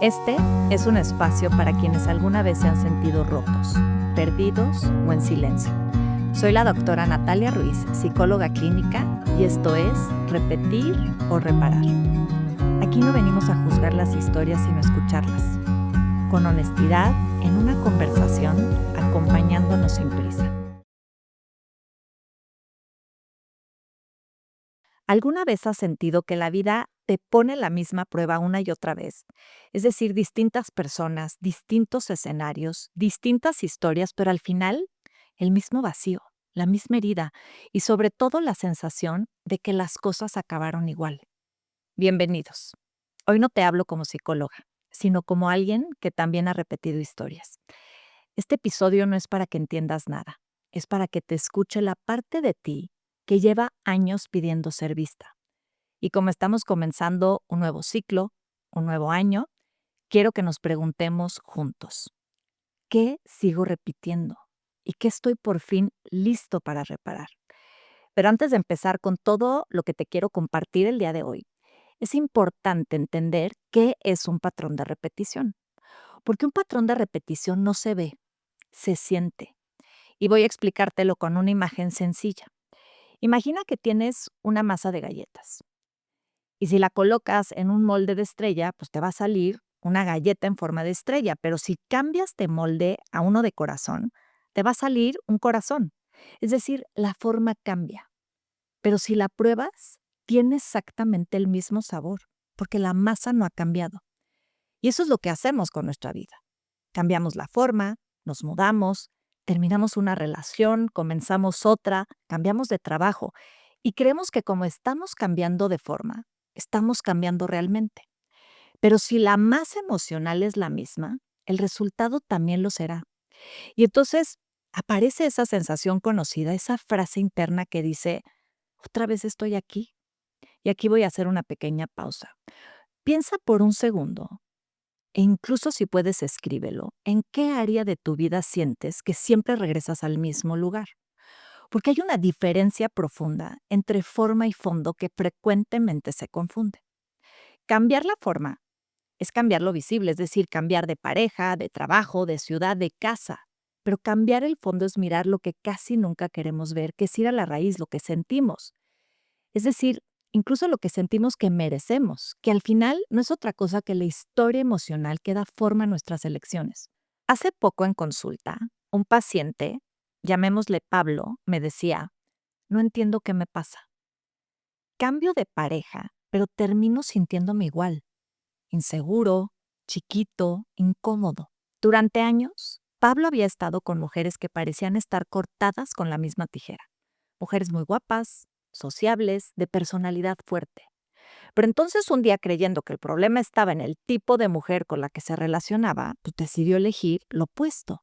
Este es un espacio para quienes alguna vez se han sentido rotos, perdidos o en silencio. Soy la doctora Natalia Ruiz, psicóloga clínica, y esto es Repetir o Reparar. Aquí no venimos a juzgar las historias sino a escucharlas. Con honestidad, en una conversación, acompañándonos sin prisa. ¿Alguna vez has sentido que la vida te pone la misma prueba una y otra vez? Es decir, distintas personas, distintos escenarios, distintas historias, pero al final el mismo vacío, la misma herida y sobre todo la sensación de que las cosas acabaron igual. Bienvenidos. Hoy no te hablo como psicóloga, sino como alguien que también ha repetido historias. Este episodio no es para que entiendas nada, es para que te escuche la parte de ti que lleva años pidiendo ser vista. Y como estamos comenzando un nuevo ciclo, un nuevo año, quiero que nos preguntemos juntos, ¿qué sigo repitiendo? ¿Y qué estoy por fin listo para reparar? Pero antes de empezar con todo lo que te quiero compartir el día de hoy, es importante entender qué es un patrón de repetición. Porque un patrón de repetición no se ve, se siente. Y voy a explicártelo con una imagen sencilla. Imagina que tienes una masa de galletas. Y si la colocas en un molde de estrella, pues te va a salir una galleta en forma de estrella, pero si cambias de molde a uno de corazón, te va a salir un corazón. Es decir, la forma cambia. Pero si la pruebas, tiene exactamente el mismo sabor, porque la masa no ha cambiado. Y eso es lo que hacemos con nuestra vida. Cambiamos la forma, nos mudamos, terminamos una relación, comenzamos otra, cambiamos de trabajo y creemos que como estamos cambiando de forma, estamos cambiando realmente. Pero si la masa emocional es la misma, el resultado también lo será. Y entonces aparece esa sensación conocida, esa frase interna que dice, otra vez estoy aquí. Y aquí voy a hacer una pequeña pausa. Piensa por un segundo, e incluso si puedes escríbelo, ¿en qué área de tu vida sientes que siempre regresas al mismo lugar? Porque hay una diferencia profunda entre forma y fondo que frecuentemente se confunde. Cambiar la forma es cambiar lo visible, es decir, cambiar de pareja, de trabajo, de ciudad, de casa. Pero cambiar el fondo es mirar lo que casi nunca queremos ver, que es ir a la raíz, lo que sentimos. Es decir, incluso lo que sentimos que merecemos, que al final no es otra cosa que la historia emocional que da forma a nuestras elecciones. Hace poco en consulta, un paciente, llamémosle Pablo, me decía, no entiendo qué me pasa. Cambio de pareja, pero termino sintiéndome igual, inseguro, chiquito, incómodo. Durante años, Pablo había estado con mujeres que parecían estar cortadas con la misma tijera. Mujeres muy guapas, sociables, de personalidad fuerte. Pero entonces un día, creyendo que el problema estaba en el tipo de mujer con la que se relacionaba, pues decidió elegir lo opuesto.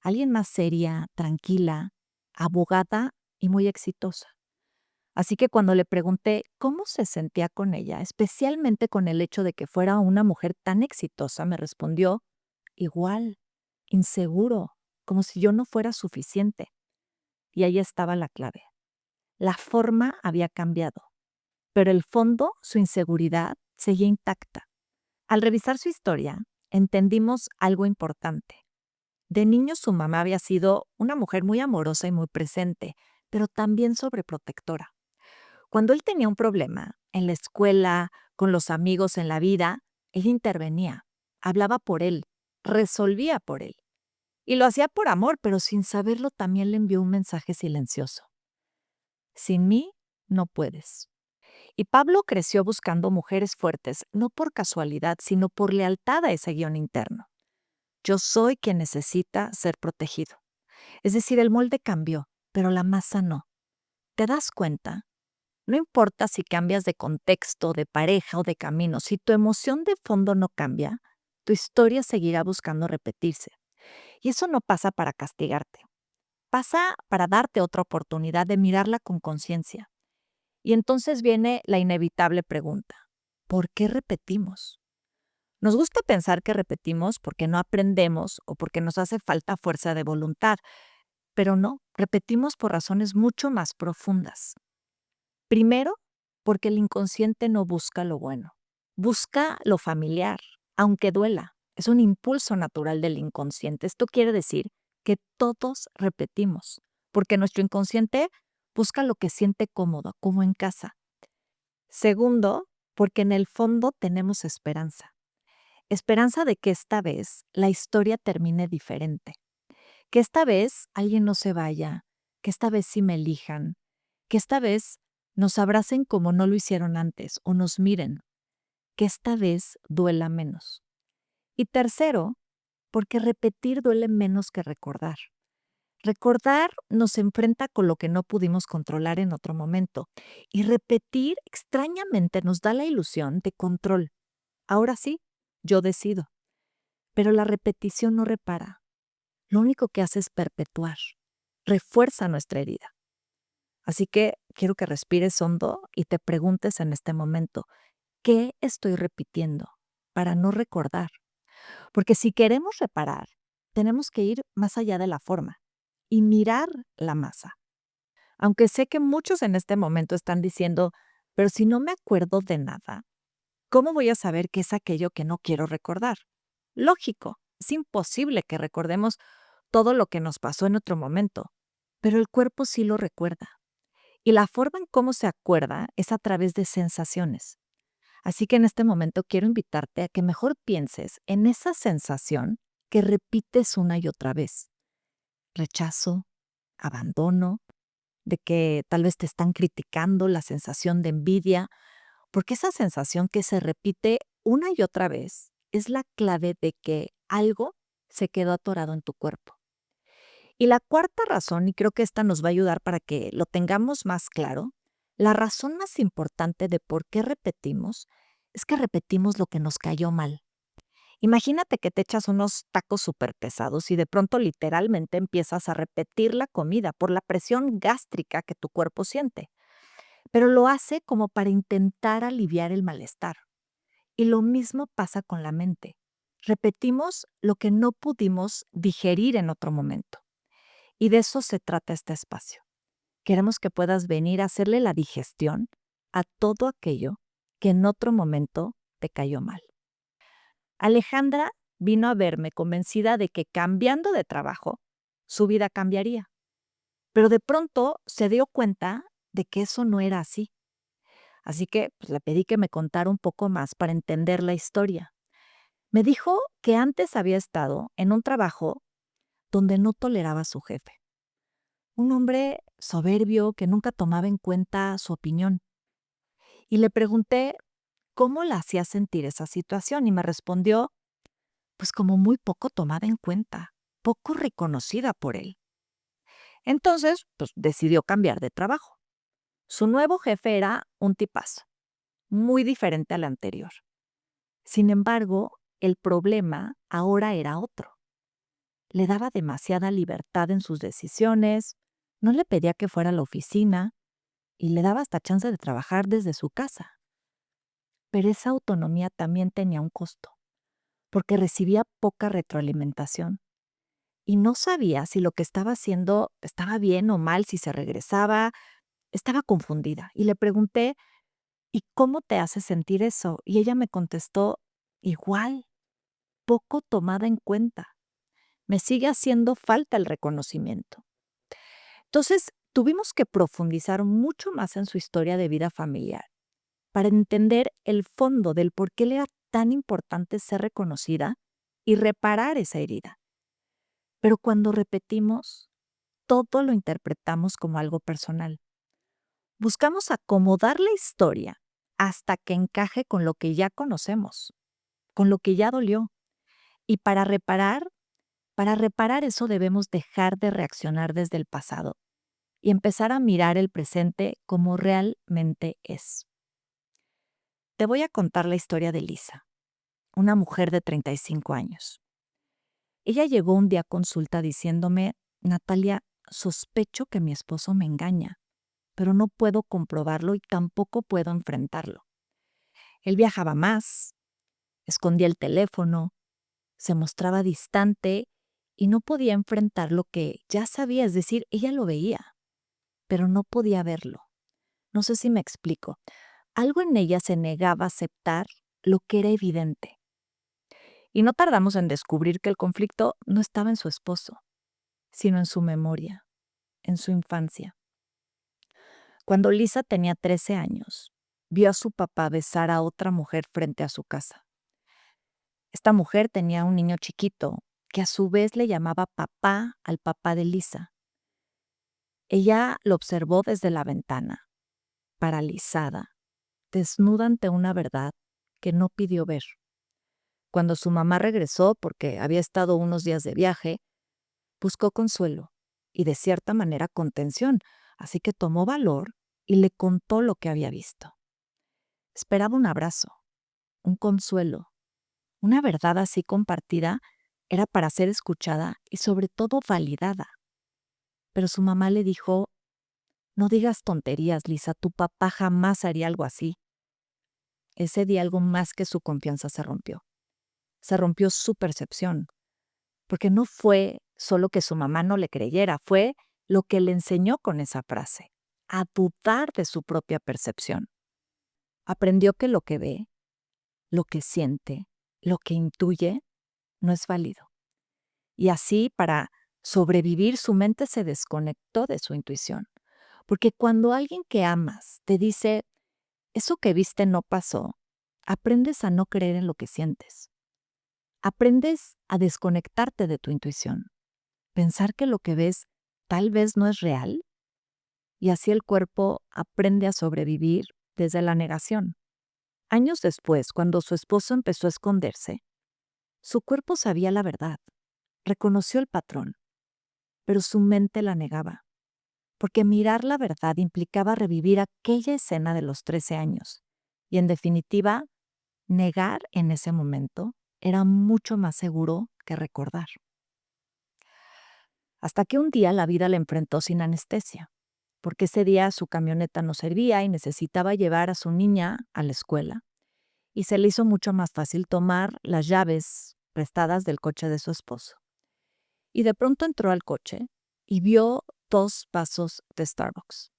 Alguien más seria, tranquila, abogada y muy exitosa. Así que cuando le pregunté cómo se sentía con ella, especialmente con el hecho de que fuera una mujer tan exitosa, me respondió, igual, inseguro, como si yo no fuera suficiente. Y ahí estaba la clave. La forma había cambiado, pero el fondo, su inseguridad, seguía intacta. Al revisar su historia, entendimos algo importante. De niño su mamá había sido una mujer muy amorosa y muy presente, pero también sobreprotectora. Cuando él tenía un problema, en la escuela, con los amigos, en la vida, ella intervenía, hablaba por él, resolvía por él. Y lo hacía por amor, pero sin saberlo también le envió un mensaje silencioso. Sin mí, no puedes. Y Pablo creció buscando mujeres fuertes, no por casualidad, sino por lealtad a ese guión interno. Yo soy quien necesita ser protegido. Es decir, el molde cambió, pero la masa no. ¿Te das cuenta? No importa si cambias de contexto, de pareja o de camino, si tu emoción de fondo no cambia, tu historia seguirá buscando repetirse. Y eso no pasa para castigarte. Pasa para darte otra oportunidad de mirarla con conciencia. Y entonces viene la inevitable pregunta, ¿por qué repetimos? Nos gusta pensar que repetimos porque no aprendemos o porque nos hace falta fuerza de voluntad, pero no, repetimos por razones mucho más profundas. Primero, porque el inconsciente no busca lo bueno, busca lo familiar, aunque duela. Es un impulso natural del inconsciente. Esto quiere decir que todos repetimos, porque nuestro inconsciente busca lo que siente cómodo, como en casa. Segundo, porque en el fondo tenemos esperanza. Esperanza de que esta vez la historia termine diferente. Que esta vez alguien no se vaya, que esta vez sí me elijan, que esta vez nos abracen como no lo hicieron antes o nos miren, que esta vez duela menos. Y tercero, porque repetir duele menos que recordar. Recordar nos enfrenta con lo que no pudimos controlar en otro momento y repetir extrañamente nos da la ilusión de control. Ahora sí, yo decido, pero la repetición no repara. Lo único que hace es perpetuar, refuerza nuestra herida. Así que quiero que respires hondo y te preguntes en este momento, ¿qué estoy repitiendo para no recordar? Porque si queremos reparar, tenemos que ir más allá de la forma y mirar la masa. Aunque sé que muchos en este momento están diciendo, pero si no me acuerdo de nada, ¿cómo voy a saber qué es aquello que no quiero recordar? Lógico, es imposible que recordemos todo lo que nos pasó en otro momento, pero el cuerpo sí lo recuerda. Y la forma en cómo se acuerda es a través de sensaciones. Así que en este momento quiero invitarte a que mejor pienses en esa sensación que repites una y otra vez. Rechazo, abandono, de que tal vez te están criticando, la sensación de envidia, porque esa sensación que se repite una y otra vez es la clave de que algo se quedó atorado en tu cuerpo. Y la cuarta razón, y creo que esta nos va a ayudar para que lo tengamos más claro, la razón más importante de por qué repetimos es que repetimos lo que nos cayó mal. Imagínate que te echas unos tacos súper pesados y de pronto literalmente empiezas a repetir la comida por la presión gástrica que tu cuerpo siente, pero lo hace como para intentar aliviar el malestar. Y lo mismo pasa con la mente. Repetimos lo que no pudimos digerir en otro momento. Y de eso se trata este espacio. Queremos que puedas venir a hacerle la digestión a todo aquello que en otro momento te cayó mal. Alejandra vino a verme convencida de que cambiando de trabajo, su vida cambiaría. Pero de pronto se dio cuenta de que eso no era así. Así que pues, le pedí que me contara un poco más para entender la historia. Me dijo que antes había estado en un trabajo donde no toleraba a su jefe. Un hombre soberbio que nunca tomaba en cuenta su opinión. Y le pregunté cómo la hacía sentir esa situación y me respondió, pues como muy poco tomada en cuenta, poco reconocida por él. Entonces, pues decidió cambiar de trabajo. Su nuevo jefe era un tipazo, muy diferente al anterior. Sin embargo, el problema ahora era otro. Le daba demasiada libertad en sus decisiones, no le pedía que fuera a la oficina y le daba hasta chance de trabajar desde su casa. Pero esa autonomía también tenía un costo, porque recibía poca retroalimentación y no sabía si lo que estaba haciendo estaba bien o mal, si se regresaba. Estaba confundida y le pregunté, ¿y cómo te hace sentir eso? Y ella me contestó, igual, poco tomada en cuenta. Me sigue haciendo falta el reconocimiento. Entonces, tuvimos que profundizar mucho más en su historia de vida familiar para entender el fondo del por qué le era tan importante ser reconocida y reparar esa herida. Pero cuando repetimos, todo lo interpretamos como algo personal. Buscamos acomodar la historia hasta que encaje con lo que ya conocemos, con lo que ya dolió. Y para reparar eso debemos dejar de reaccionar desde el pasado y empezar a mirar el presente como realmente es. Te voy a contar la historia de Lisa, una mujer de 35 años. Ella llegó un día a consulta diciéndome, Natalia, sospecho que mi esposo me engaña, pero no puedo comprobarlo y tampoco puedo enfrentarlo. Él viajaba más, escondía el teléfono, se mostraba distante y no podía enfrentar lo que ya sabía, es decir, ella lo veía, pero no podía verlo. No sé si me explico. Algo en ella se negaba a aceptar lo que era evidente. Y no tardamos en descubrir que el conflicto no estaba en su esposo, sino en su memoria, en su infancia. Cuando Lisa tenía 13 años, vio a su papá besar a otra mujer frente a su casa. Esta mujer tenía un niño chiquito que a su vez le llamaba papá al papá de Lisa. Ella lo observó desde la ventana, paralizada, desnuda ante una verdad que no pidió ver. Cuando su mamá regresó, porque había estado unos días de viaje, buscó consuelo y de cierta manera contención, así que tomó valor y le contó lo que había visto. Esperaba un abrazo, un consuelo, una verdad así compartida era para ser escuchada y sobre todo validada. Pero su mamá le dijo, no digas tonterías, Lisa, tu papá jamás haría algo así. Ese día algo más que su confianza se rompió. Se rompió su percepción, porque no fue solo que su mamá no le creyera, fue lo que le enseñó con esa frase, a dudar de su propia percepción. Aprendió que lo que ve, lo que siente, lo que intuye, no es válido. Y así, para sobrevivir, su mente se desconectó de su intuición. Porque cuando alguien que amas te dice, eso que viste no pasó, aprendes a no creer en lo que sientes. Aprendes a desconectarte de tu intuición. Pensar que lo que ves tal vez no es real. Y así el cuerpo aprende a sobrevivir desde la negación. Años después, cuando su esposo empezó a esconderse, su cuerpo sabía la verdad, reconoció el patrón, pero su mente la negaba, porque mirar la verdad implicaba revivir aquella escena de los 13 años. Y en definitiva, negar en ese momento era mucho más seguro que recordar. Hasta que un día la vida le enfrentó sin anestesia, porque ese día su camioneta no servía y necesitaba llevar a su niña a la escuela. Y se le hizo mucho más fácil tomar las llaves prestadas del coche de su esposo. Y de pronto entró al coche y vio 2 vasos de Starbucks.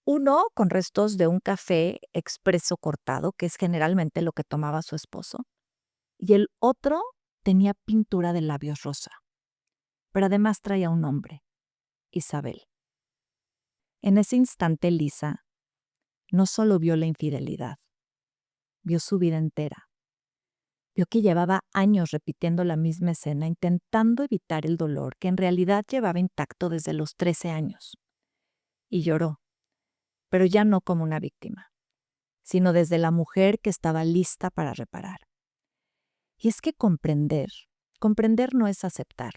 Uno con restos de un café expreso cortado, que es generalmente lo que tomaba su esposo, y el otro tenía pintura de labios rosa, pero además traía un nombre, Isabel. En ese instante Lisa no solo vio la infidelidad, vio su vida entera. Vio que llevaba años repitiendo la misma escena, intentando evitar el dolor que en realidad llevaba intacto desde los 13 años. Y lloró, pero ya no como una víctima, sino desde la mujer que estaba lista para reparar. Y es que comprender no es aceptar.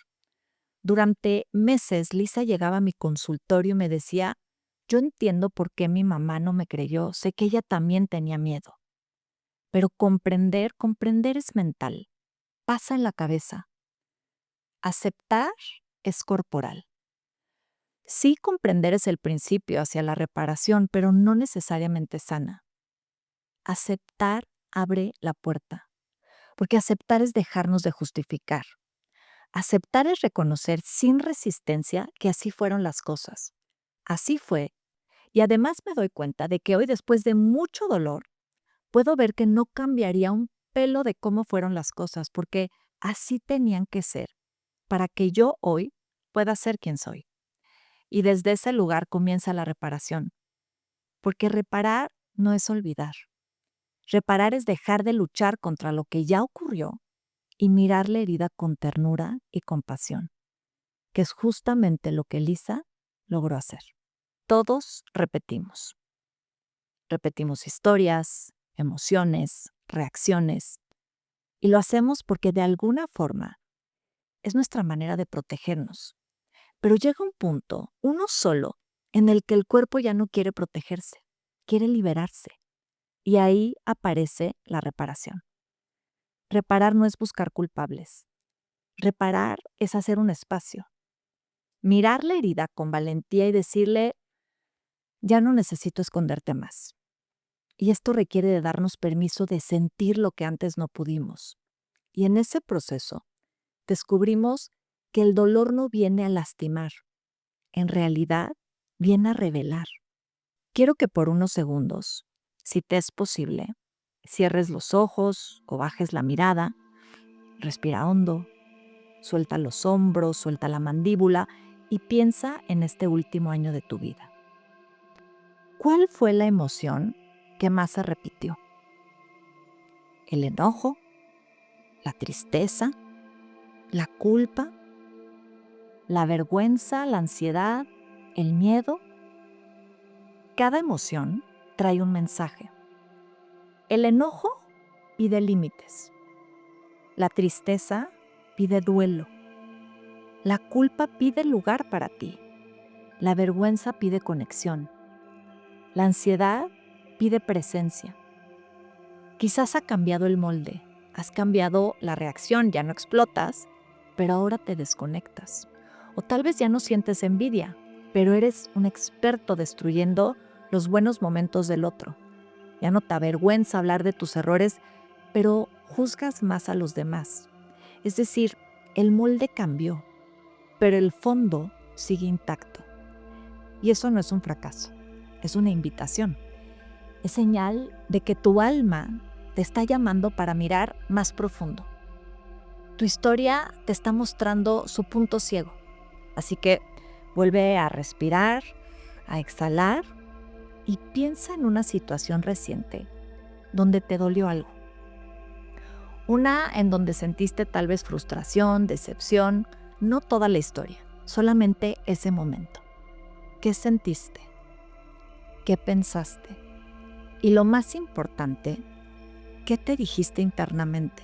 Durante meses Lisa llegaba a mi consultorio y me decía, yo entiendo por qué mi mamá no me creyó, sé que ella también tenía miedo. Pero comprender es mental, pasa en la cabeza. Aceptar es corporal. Sí, comprender es el principio hacia la reparación, pero no necesariamente sana. Aceptar abre la puerta, porque aceptar es dejarnos de justificar. Aceptar es reconocer sin resistencia que así fueron las cosas. Así fue. Y además me doy cuenta de que hoy, después de mucho dolor, puedo ver que no cambiaría un pelo de cómo fueron las cosas, porque así tenían que ser, para que yo hoy pueda ser quien soy. Y desde ese lugar comienza la reparación, porque reparar no es olvidar. Reparar es dejar de luchar contra lo que ya ocurrió y mirar la herida con ternura y compasión, que es justamente lo que Lisa logró hacer. Todos repetimos. Repetimos historias, emociones, reacciones, y lo hacemos porque de alguna forma es nuestra manera de protegernos. Pero llega un punto, uno solo, en el que el cuerpo ya no quiere protegerse, quiere liberarse. Y ahí aparece la reparación. Reparar no es buscar culpables. Reparar es hacer un espacio. Mirar la herida con valentía y decirle, ya no necesito esconderte más. Y esto requiere de darnos permiso de sentir lo que antes no pudimos. Y en ese proceso descubrimos que el dolor no viene a lastimar, en realidad viene a revelar. Quiero que por unos segundos, si te es posible, cierres los ojos o bajes la mirada Respira hondo, suelta los hombros, suelta la mandíbula y piensa en este último año de tu vida. ¿Cuál fue la emoción que más se repitió? ¿El enojo? ¿La tristeza? ¿La culpa? ¿La vergüenza? ¿La ansiedad? ¿El miedo? Cada emoción trae un mensaje. El enojo pide límites. La tristeza pide duelo. La culpa pide lugar para ti. La vergüenza pide conexión. La ansiedad pide presencia. Quizás ha cambiado el molde, has cambiado la reacción, ya no explotas, pero ahora te desconectas. O tal vez ya no sientes envidia, pero eres un experto destruyendo los buenos momentos del otro. Ya no te avergüenza hablar de tus errores, pero juzgas más a los demás. Es decir, el molde cambió, pero el fondo sigue intacto. Y eso no es un fracaso, es una invitación. Es señal de que tu alma te está llamando para mirar más profundo. Tu historia te está mostrando su punto ciego. Así que vuelve a respirar, a exhalar y piensa en una situación reciente donde te dolió algo. Una en donde sentiste tal vez frustración, decepción, no toda la historia, solamente ese momento. ¿Qué sentiste? ¿Qué pensaste? Y lo más importante, ¿qué te dijiste internamente?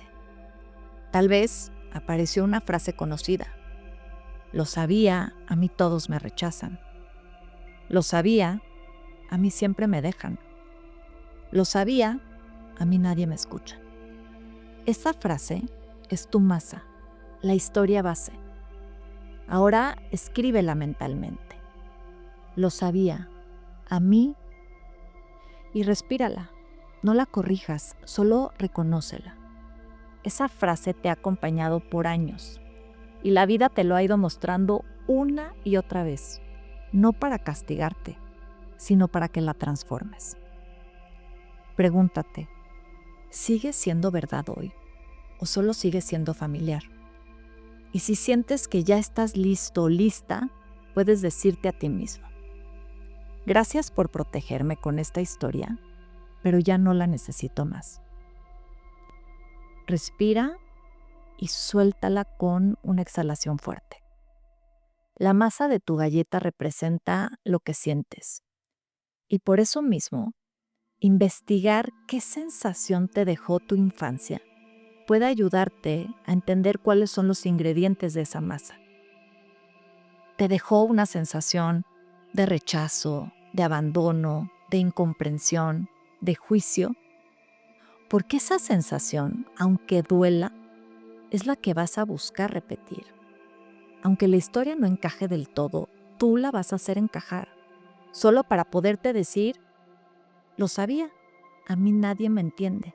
Tal vez apareció una frase conocida. Lo sabía, a mí todos me rechazan. Lo sabía, a mí siempre me dejan. Lo sabía, a mí nadie me escucha. Esa frase es tu masa, la historia base. Ahora escríbela mentalmente. Lo sabía, a mí, y respírala. No la corrijas, solo reconócela. Esa frase te ha acompañado por años y la vida te lo ha ido mostrando una y otra vez, no para castigarte, sino para que la transformes. Pregúntate, ¿sigue siendo verdad hoy o solo sigue siendo familiar? Y si sientes que ya estás listo o lista, puedes decirte a ti mismo, gracias por protegerme con esta historia, pero ya no la necesito más. Respira y suéltala con una exhalación fuerte. La masa de tu galleta representa lo que sientes. Y por eso mismo, investigar qué sensación te dejó tu infancia puede ayudarte a entender cuáles son los ingredientes de esa masa. ¿Te dejó una sensación de rechazo, de abandono, de incomprensión, de juicio? Porque esa sensación, aunque duela, es la que vas a buscar repetir. Aunque la historia no encaje del todo, tú la vas a hacer encajar, solo para poderte decir, lo sabía, a mí nadie me entiende.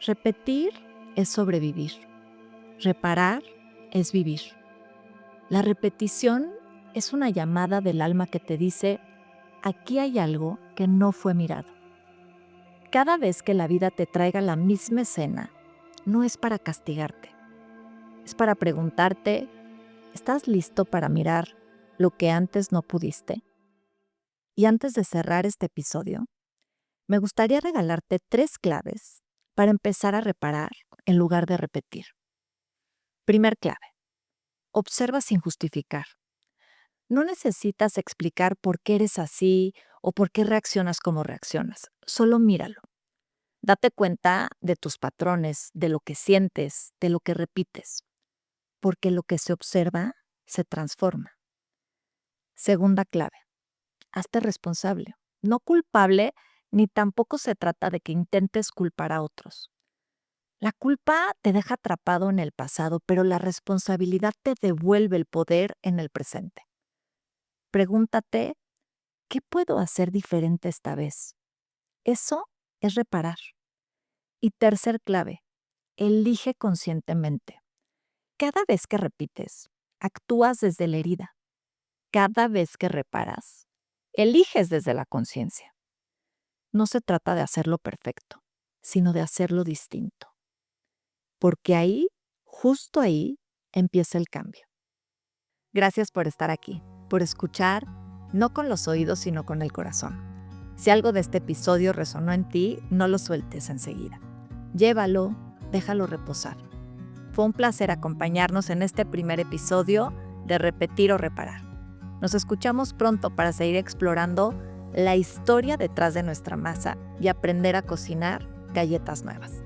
Repetir es sobrevivir, reparar es vivir. La repetición es una llamada del alma que te dice, aquí hay algo que no fue mirado. Cada vez que la vida te traiga la misma escena, no es para castigarte, es para preguntarte, ¿estás listo para mirar lo que antes no pudiste? Y antes de cerrar este episodio, me gustaría regalarte 3 claves para empezar a reparar en lugar de repetir. Primer clave, observa sin justificar. No necesitas explicar por qué eres así o por qué reaccionas como reaccionas, solo míralo. Date cuenta de tus patrones, de lo que sientes, de lo que repites, porque lo que se observa se transforma. Segunda clave, hazte responsable, no culpable, ni tampoco se trata de que intentes culpar a otros. La culpa te deja atrapado en el pasado, pero la responsabilidad te devuelve el poder en el presente. Pregúntate, ¿qué puedo hacer diferente esta vez? Eso es reparar. Y tercer clave, elige conscientemente. Cada vez que repites, actúas desde la herida. Cada vez que reparas, eliges desde la conciencia. No se trata de hacerlo perfecto, sino de hacerlo distinto. porque ahí, justo ahí, empieza el cambio. Gracias por estar aquí, por escuchar, no con los oídos, sino con el corazón. Si algo de este episodio resonó en ti, no lo sueltes enseguida. Llévalo, déjalo reposar. Fue un placer acompañarnos en este primer episodio de Repetir o Reparar. Nos escuchamos pronto para seguir explorando la historia detrás de nuestra masa y aprender a cocinar galletas nuevas.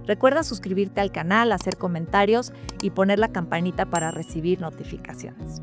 Recuerda suscribirte al canal, hacer comentarios y poner la campanita para recibir notificaciones.